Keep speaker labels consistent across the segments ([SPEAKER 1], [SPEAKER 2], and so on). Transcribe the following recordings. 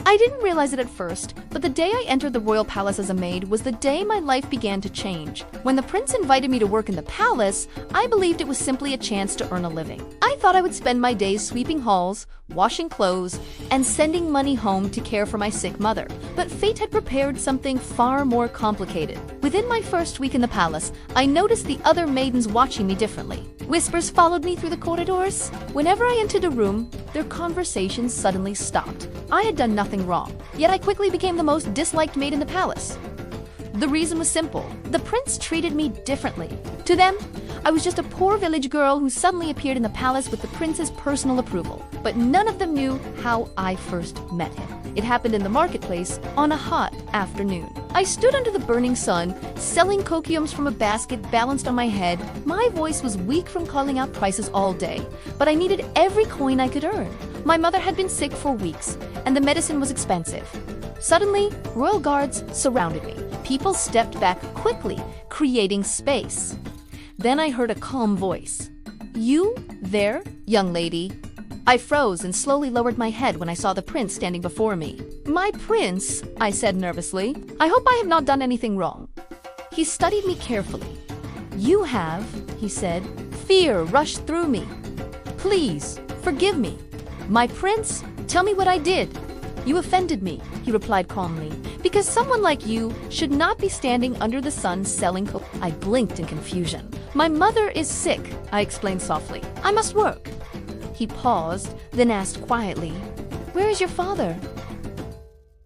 [SPEAKER 1] I didn't realize it at first, but the day I entered the royal palace as a maid was the day my life began to change. When the prince invited me to work in the palace, I believed it was simply a chance to earn a living. I thought I would spend my days sweeping halls, washing clothes, and sending money home to care for my sick mother. But fate had prepared something far more complicated. Within my first week in the palace, I noticed the other maidens watching me differently. Whispers followed me through the corridors. Whenever I entered a room, their conversations suddenly stopped. I had done nothing wrong, yet I quickly became the most disliked maid in the palace. The reason was simple. The prince treated me differently. To them, I was just a poor village girl who suddenly appeared in the palace with the prince's personal approval. But none of them knew how I first met him. It happened in the marketplace on a hot afternoon. I stood under the burning sun, selling coquillons from a basket balanced on my head. My voice was weak from calling out prices all day, but I needed every coin I could earn. My mother had been sick for weeks, and the medicine was expensive. Suddenly, royal guards surrounded me. People stepped back quickly, creating space. Then I heard a calm voice. "You there, young lady?" I froze and slowly lowered my head when I saw the prince standing before me. "My prince," I said nervously, "I hope I have not done anything wrong." He studied me carefully. "You have," he said. Fear rushed through me. "Please, forgive me." "My prince, tell me what I did." "You offended me," he replied calmly, "because someone like you should not be standing under the sun selling coke." I blinked in confusion. "My mother is sick," I explained softly. "I must work." He paused, then asked quietly, "Where is your father?"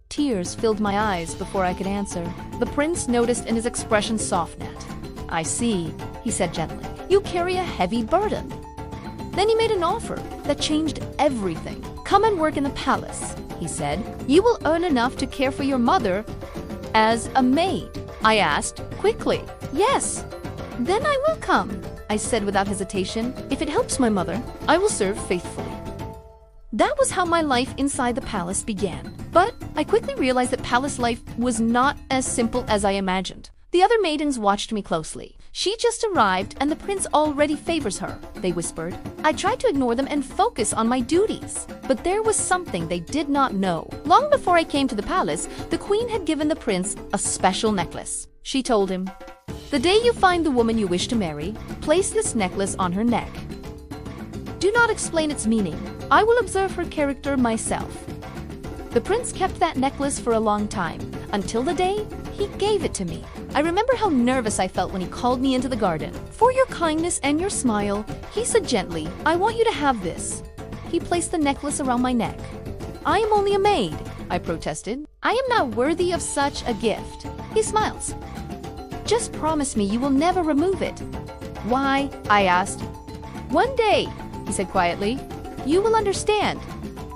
[SPEAKER 1] Tears filled my eyes before I could answer. The prince noticed and his expression softened. "I see," he said gently. "You carry a heavy burden." Then he made an offer that changed everything. "Come and work in the palace," he said. "You will earn enough to care for your mother as a maid." I asked quickly. "Yes, then I will come," I said without hesitation. "If it helps my mother, I will serve faithfully." That was how my life inside the palace began. But I quickly realized that palace life was not as simple as I imagined. The other maidens watched me closely. "She just arrived and the prince already favors her," they whispered. I tried to ignore them and focus on my duties. But there was something they did not know. Long before I came to the palace, the queen had given the prince a special necklace. She told him, "The day you find the woman you wish to marry, place this necklace on her neck. Do not explain its meaning. I will observe her character myself." The prince kept that necklace for a long time, until the day he gave it to me. I remember how nervous I felt when he called me into the garden. "For your kindness and your smile," he said gently, "I want you to have this." He placed the necklace around my neck. "I am only a maid," I protested. "I am not worthy of such a gift." He smiles. "Just promise me you will never remove it." "Why?" I asked. "One day," he said quietly, "you will understand."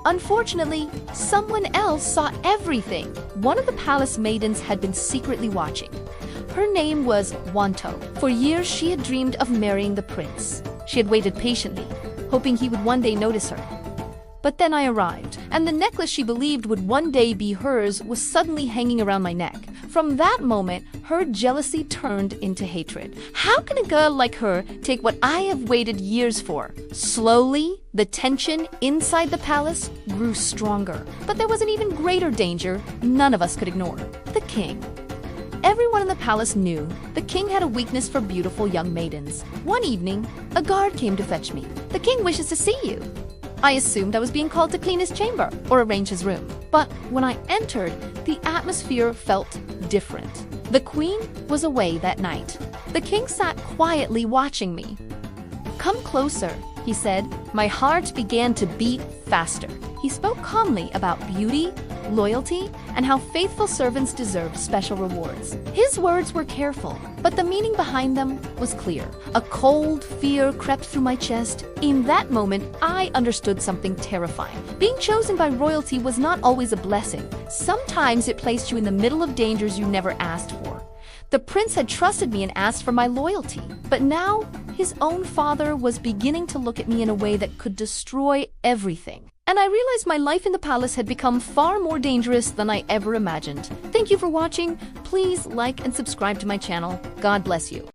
[SPEAKER 1] Unfortunately, someone else saw everything. One of the palace maidens had been secretly watching. Her name was Wanto. For years, she had dreamed of marrying the prince. She had waited patiently, hoping he would one day notice her. But then I arrived, and the necklace she believed would one day be hers was suddenly hanging around my neck. From that moment, her jealousy turned into hatred. How can a girl like her take what I have waited years for? Slowly, the tension inside the palace grew stronger. But there was an even greater danger none of us could ignore: the king. Everyone in the palace knew the king had a weakness for beautiful young maidens. One evening, a guard came to fetch me. "The king wishes to see you." I assumed I was being called to clean his chamber or arrange his room. But when I entered, the atmosphere felt different. The queen was away that night. The king sat quietly watching me. "Come closer," he said. My heart began to beat faster. He spoke calmly about beauty, loyalty, and how faithful servants deserve special rewards. His words were careful, but the meaning behind them was clear. A cold fear crept through my chest. In that moment, I understood something terrifying. Being chosen by royalty was not always a blessing. Sometimes it placed you in the middle of dangers you never asked for. The prince had trusted me and asked for my loyalty, but now his own father was beginning to look at me in a way that could destroy everything. And I realized my life in the palace had become far more dangerous than I ever imagined. Thank you for watching. Please like and subscribe to my channel. God bless you.